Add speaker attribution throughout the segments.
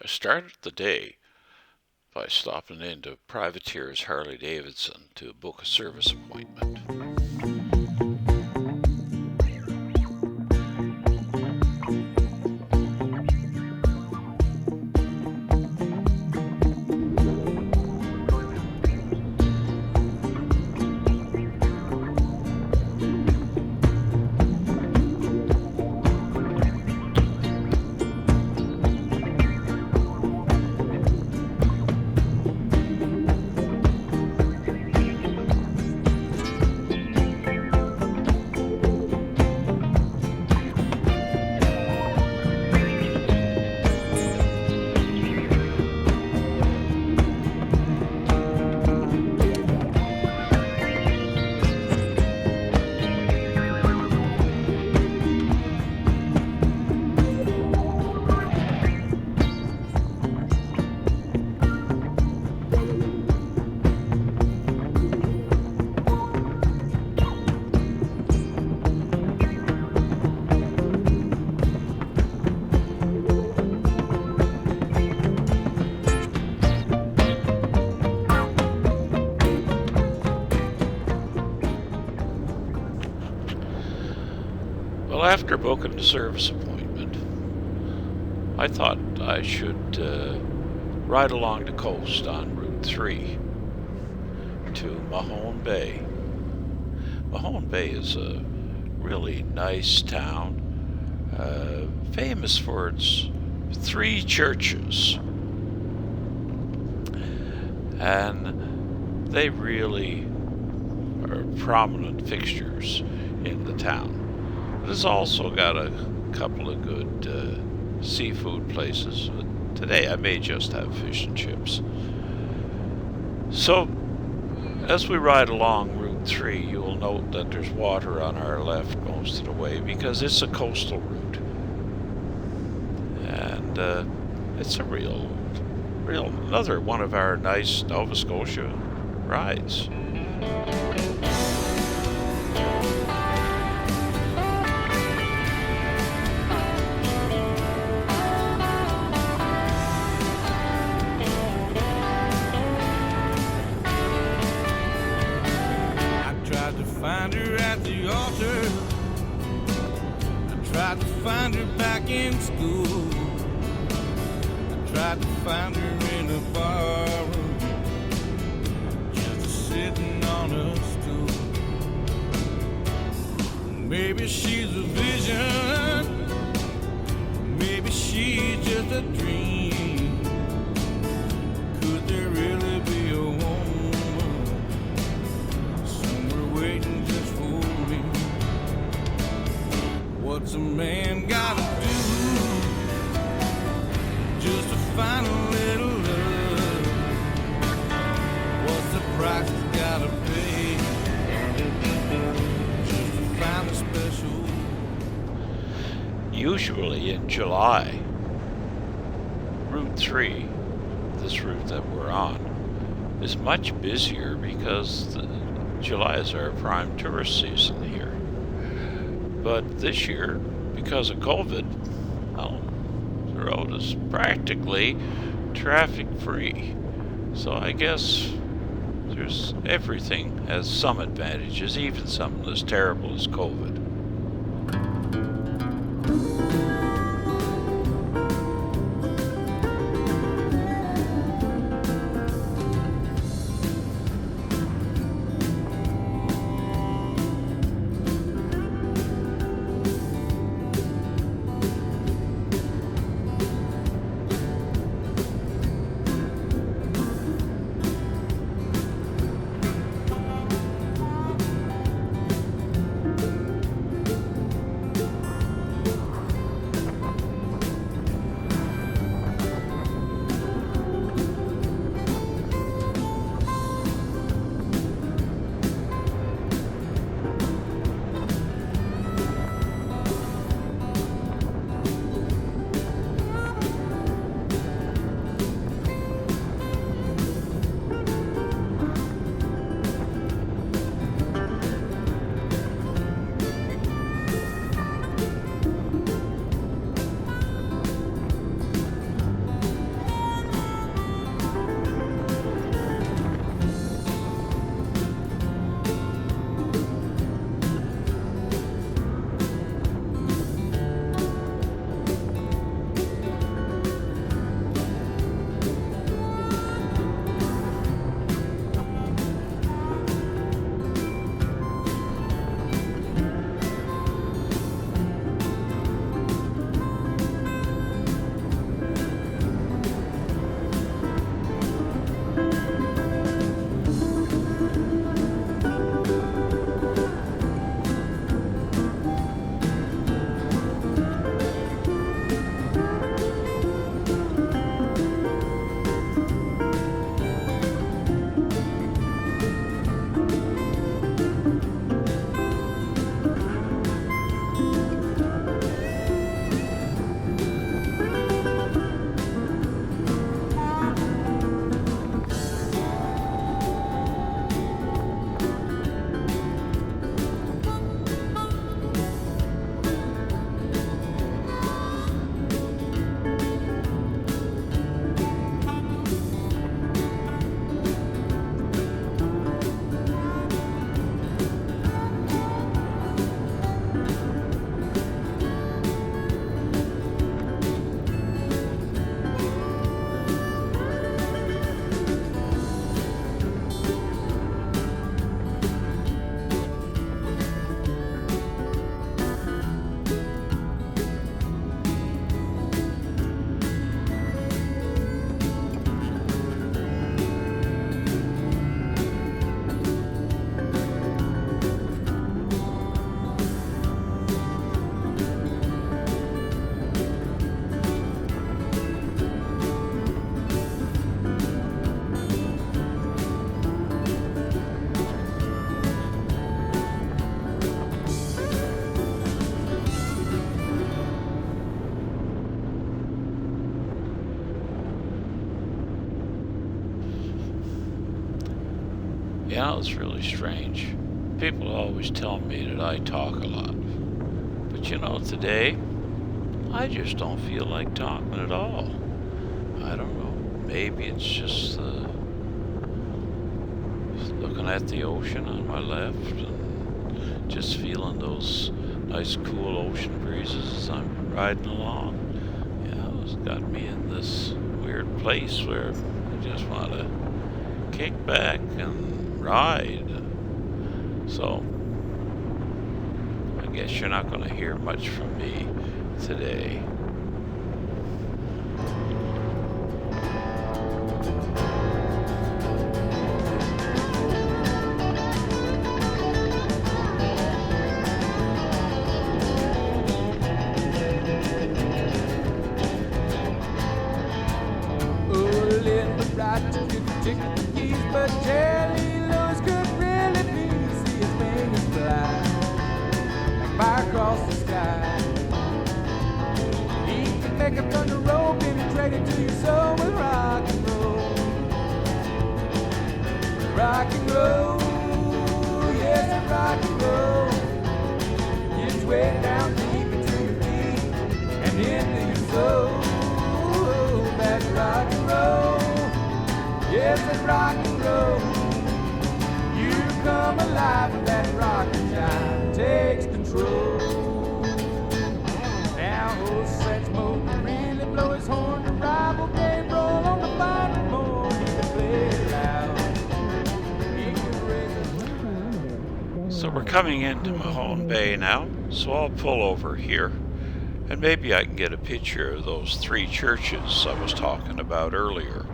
Speaker 1: I started the day by stopping into Privateers Harley Davidson to book a service appointment. Well, after booking the service appointment, I thought I should ride along the coast on Route 3 to Mahone Bay. Mahone Bay is a really nice town, famous for its 3 churches, and they really are prominent fixtures in the town. It has also got a couple of good seafood places. Today I may just have fish and chips. So, as we ride along Route 3, you will note that there's water on our left most of the way because it's a coastal route. And it's a real, another one of our nice Nova Scotia rides.
Speaker 2: Find her at the altar. I tried to find her back in school. I tried to find her in a bar room, just sitting on a stool. Maybe she's a vision, maybe she's just a dream. Could there really be a woman waiting just for me? What's a man gotta do just to find a little love? What's the price he's gotta pay just to find a special?
Speaker 1: Usually in July, Route 3, this route that we're on, is much busier because July is our prime tourist season here. But this year, because of COVID, well, the road is practically traffic-free. So I guess everything has some advantages, even something as terrible as COVID. Yeah, it's really strange. People always tell me that I talk a lot. But you know, today, I just don't feel like talking at all. I don't know. Maybe it's just looking at the ocean on my left and just feeling those nice cool ocean breezes as I'm riding along. Yeah, it's got me in this weird place where I just want to kick back and ride. So, I guess you're not going to hear much from me today.
Speaker 2: But Jerry Lewis could really be see his fingers fly like fire across the sky. He could make a thunder roll, penetrate to your soul with rock and roll. Rock and roll, yes, rock and roll. It's way down deep into your feet and into your soul. That's rock and roll. Yes, it's rock and roll. You come alive when that rock and jive takes control. Now old Satchmo can really blow his horn. The rival game roll on the fine more. He can play it loud. He can raise it.
Speaker 1: So we're coming into Mahone Bay now, so I'll pull over here. And maybe I can get a picture of those 3 churches I was talking about earlier,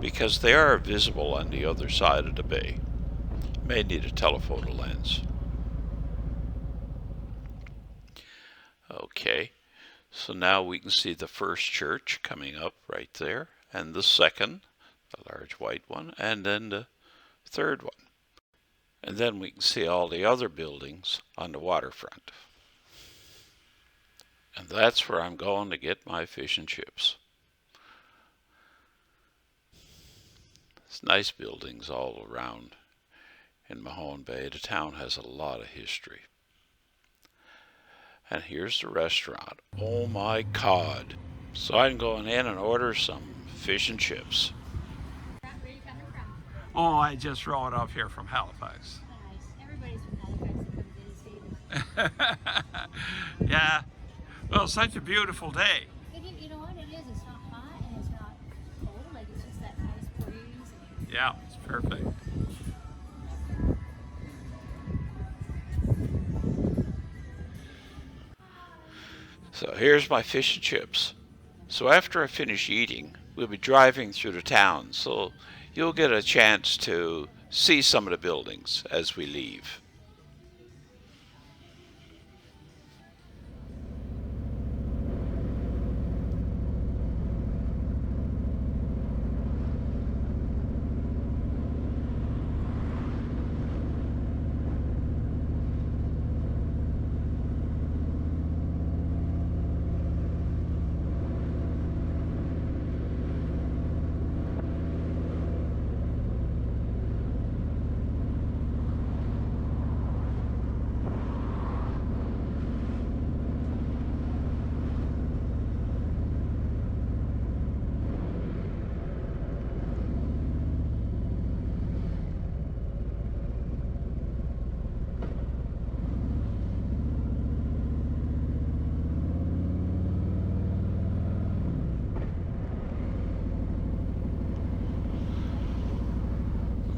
Speaker 1: because they are visible on the other side of the bay. May need a telephoto lens. Okay, so now we can see the first church coming up right there, and the second, the large white one, and then the third one. And then we can see all the other buildings on the waterfront. And that's where I'm going to get my fish and chips. It's nice buildings all around in Mahone Bay. The town has a lot of history. And here's the restaurant. Oh My Cod. So I'm going in and order some fish and chips.
Speaker 3: Where are you coming from?
Speaker 1: Oh, I just rode up here from Halifax.
Speaker 3: Nice. Everybody's from Halifax that comes in Stevens.
Speaker 1: Yeah. Well, such a beautiful day.
Speaker 3: You know what it is? It's not hot and it's not cold. Like it's just that nice breeze.
Speaker 1: Yeah, it's perfect. So here's my fish and chips. So after I finish eating, we'll be driving through the town, so you'll get a chance to see some of the buildings as we leave.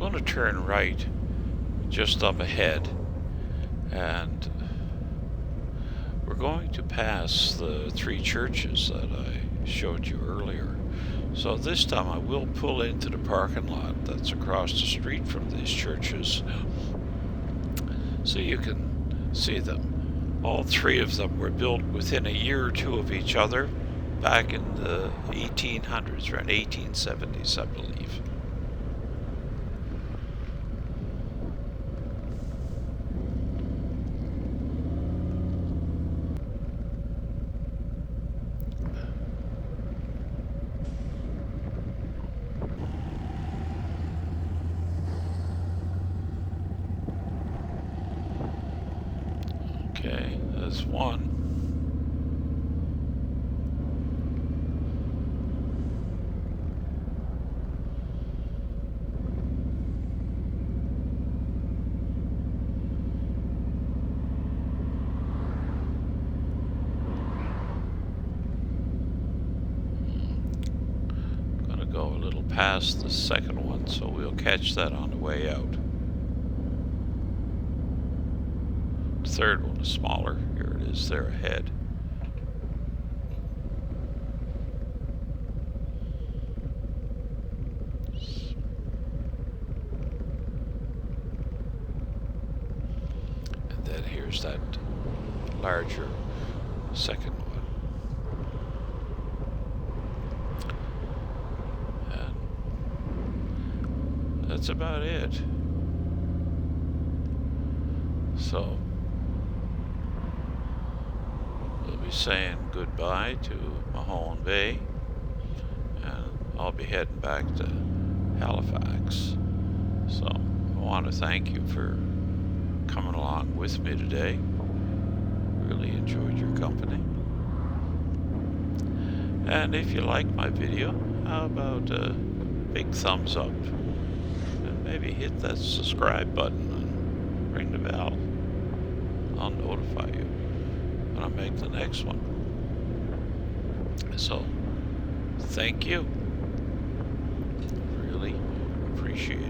Speaker 1: I'm going to turn right just up ahead, and we're going to pass the 3 churches that I showed you earlier. So this time I will pull into the parking lot that's across the street from these churches so you can see them. All 3 of them were built within a year or 2 of each other back in the 1800s or in 1870s, I believe. That's one. Gonna go a little past the second one, so we'll catch that on the way out. The third one is smaller. Here it is there ahead. And then here's that larger second one. And that's about it. So we'll be saying goodbye to Mahone Bay, and I'll be heading back to Halifax. So I want to thank you for coming along with me today. Really enjoyed your company. And if you like my video, how about a big thumbs up, and maybe hit that subscribe button and ring the bell. I'll notify you when I make the next one. So thank you. Really appreciate it.